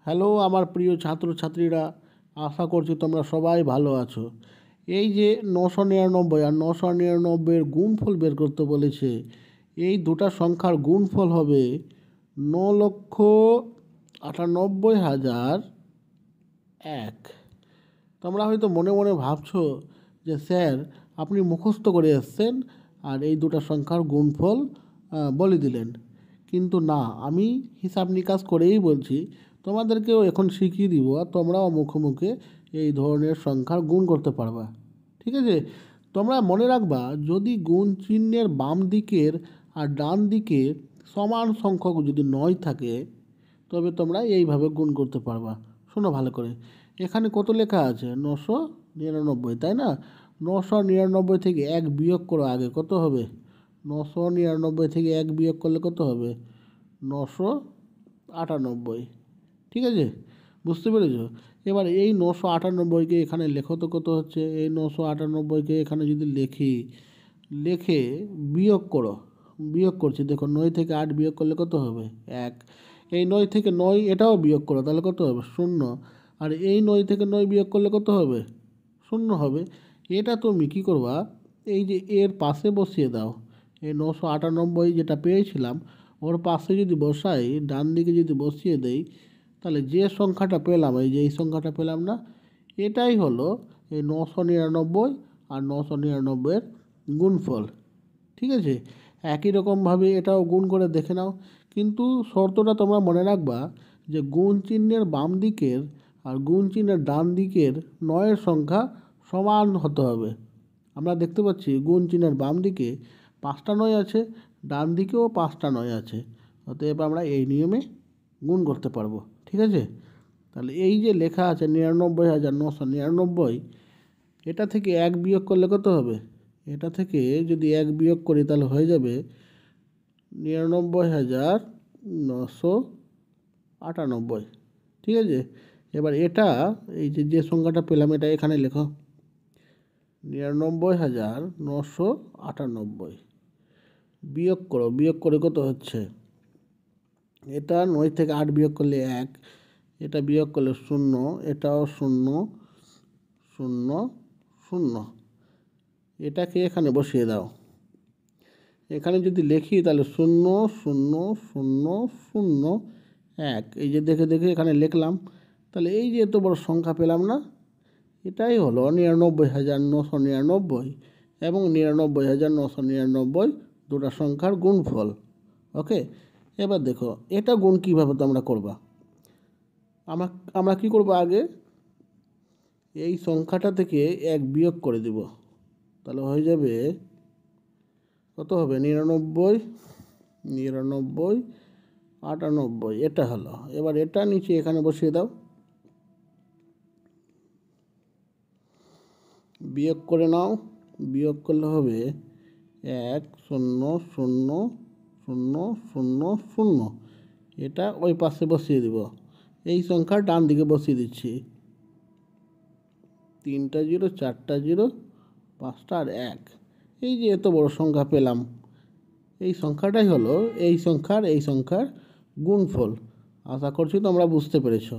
Hello আমার প্রিয় ছাত্রছাত্রীরা, আশা করছি তোমরা সবাই ভালো আছো। এই যে 999 আর 999-এর গুণফল বের করতে বলেছে, এই দুটা সংখ্যার গুণফল হবে 9,98,001। তোমরা হয়তো মনে মনে ভাবছো যে স্যার আপনি মুখস্থ করে এসছেন আর এই দুটো সংখ্যার গুণফল বলে দিলেন, কিন্তু না, আমি হিসাব নিকাশ করেই বলছি। তোমাদেরকেও এখন শিখিয়ে দিব আর তোমরাও মুখে মুখে এই ধরনের সংখ্যার গুণ করতে পারবা। ঠিক আছে, তোমরা মনে রাখবা, যদি গুণ চিহ্নের বাম দিকের আর ডান দিকে সমান সংখ্যক যদি 9 থাকে, তবে তোমরা এইভাবে গুণ করতে পারবা। শোনো ভালো করে, এখানে কত লেখা আছে? 999, তাই না? 999 থেকে 1 বিয়োগ করো, আগে কত হবে? 999 থেকে 1 বিয়োগ করলে কত হবে? 998। ঠিক আছে, বুঝতে পেরেছ? এবার এই 998-কে এখানে লেখো তো কত হচ্ছে। এই 998-কে এখানে যদি লিখে বিয়োগ করো, বিয়োগ করছি, দেখো 9 থেকে 8 বিয়োগ করলে কত হবে? 1। এই 9 থেকে 9 এটাও বিয়োগ করো, তাহলে কত হবে? 0। আর এই 9 থেকে 9 বিয়োগ করলে কত হবে? 0 হবে। এটা তুমি কী করবা, এই যে এর পাশে বসিয়ে দাও। এই 998 যেটা পেয়েছিলাম ওর পাশে যদি বসাই, ডান দিকে যদি বসিয়ে দেই, তাহলে যে সংখ্যাটা পেলাম, এই যে এই সংখ্যাটা পেলাম না, এটাই হলো এই 999 আর 999-এর গুণফল। ঠিক আছে, একই রকমভাবে এটাও গুণ করে দেখে নাও। কিন্তু শর্তটা তোমরা মনে রাখবা যে গুণ চিহ্নের বাম দিকের আর গুণ চিহ্নের ডান দিকের 9-এর সংখ্যা সমান হতে হবে। আমরা দেখতে পাচ্ছি গুণ চিহ্নের বাম দিকে 5টা 9 আছে, ডান দিকেও 5টা 9 আছে। অতএব আমরা এই নিয়মে গুণ করতে পারবো। ঠিক আছে, তাহলে এই যে লেখা আছে 99,999, এটা থেকে 1 বিয়োগ করলে কত হবে? এটা থেকে যদি 1 বিয়োগ করি তাহলে হয়ে যাবে 99,998। ঠিক আছে, এবার এটা এই যে সংখ্যাটা পেলাম এটা এখানে লেখো, 99,998। বিয়োগ করো, বিয়োগ করে কত হচ্ছে? এটা 9 থেকে 8 বিয়োগ করলে 1, এটা বিয়োগ করলে 0, এটাও 0, 0, 0। এটাকে এখানে বসিয়ে দাও। এখানে যদি লিখি তাহলে 0, 0, 0, 0, 1। এই যে দেখে দেখে এখানে লিখলাম, তাহলে এই যে এত বড় সংখ্যা পেলাম না, এটাই হলো 99,999 এবং 99,999 দুটো সংখ্যার গুণফল। ওকে, এবার দেখো এটা গুণ কীভাবে তোমরা করবা। আমরা কি করব, আগে এই সংখ্যাটা থেকে 1 বিয়োগ করে দিব, তাহলে হয়ে যাবে কত হবে? 99, 99, 98, এটা হলো। এবার এটা নিচে এখানে বসিয়ে দাও, বিয়োগ করে নাও। বিয়োগ করলে হবে 1, 0, 0, 0, 0, 0। এটা ওই পাশে বসিয়ে দিব। এই সংখ্যা ডান দিকে বসিয়ে দিচ্ছি, 3টা 0, 4টা 0, 5টা আর 1। এই যে এত বড় সংখ্যা পেলাম, এই সংখ্যাটাই হলো এই সংখ্যার গুণফল। আশা করছি তোমরা বুঝতে পেরেছো।